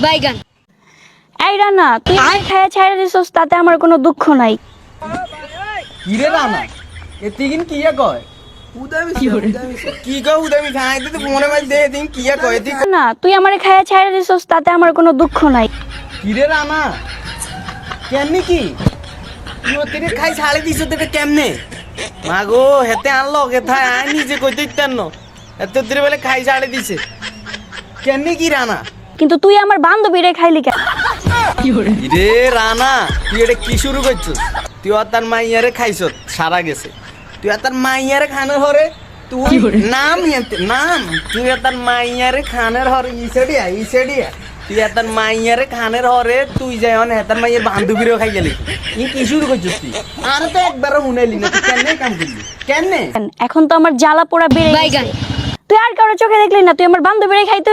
বাইগান। এই রানা, তুই খাইয়া ছাইড়া দিছস, তাতে আমার কোনো দুঃখ নাই। কিরে রানা এতিকিন কিয়া কয় কি কয় উদামি খাই তো মনে মাঝ দে দিন কিয়া কয় এতি না, তুই আমারে খাইয়া ছাইড়া দিছস, তাতে আমার কোনো দুঃখ নাই। কিরে রানা কেমনে কি তুই তেরে খাই ছাড়ে দিছ তেরে কেমনে মাগো হেতে আনলো কেথায় আয় নিজে কইতে ইত্যান্ন এত তেরে বলে খাই ছাড়ে দিছে কেমনে কি রানা কিন্তু তুই আমার বান্ধবীরে খাইলি কেন? রে রানা তুই এটা কি শুরু করছিস তুই আর তার মাইয়ারে খাইছ সারা গেছে তুই আর তার মাইয়ারে খানের হরে তুই নাম নাম তুই আর তার মাইয়ারে খানের হরে ইসেডিয়া তুই আর তার মাইয়ারে খানের হরে তুই যাই অন হেতার মাইয়ের বান্ধবীরও খাই গেলি ই কি শুরু করছিস তুই আর তো একবারও শুনাইলি না তুই কেমনে কাম করলি কেমনে এখন তো আমার জ্বালা পোড়া বেড়ে বাইগান। গেছে। তুই আর কারো চোখে দেখলি না, তুই আমার বান্ধবীরে খাইতে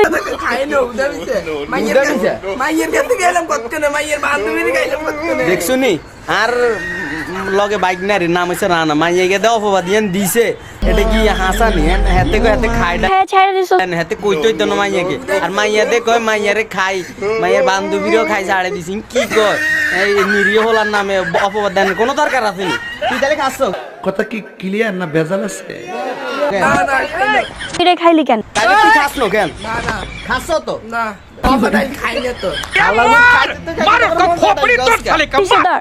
দেখছো নি আর লগে বাইক না রে নাম হচ্ছে রানা মাইয়া গে দেওয়া অপবাদ ইয়ান দিছে এটা কি হাসা নি হেতে কয় হেতে খাইডা খাইয়া ছাইড়া দিছস। হেতে কইতই তো না মাইয়াকে আর মাইয়াতে কয় মাইয়ারে খাই মাইয়ার বান্ধবীরও খাই ছাড়ে দিছিস কি কয় এই নিরীহ হলার নামে অপবাদ দেন কোনো দরকার আছে নি তুই তাহলে খাচ্ছ কথা কি ক্লিয়ার না ভেজাল আছে? তুই খাইলি কেন? তাহলে তুই খাস না কেন খাচ্ছ তো না খাইলে তো ধর।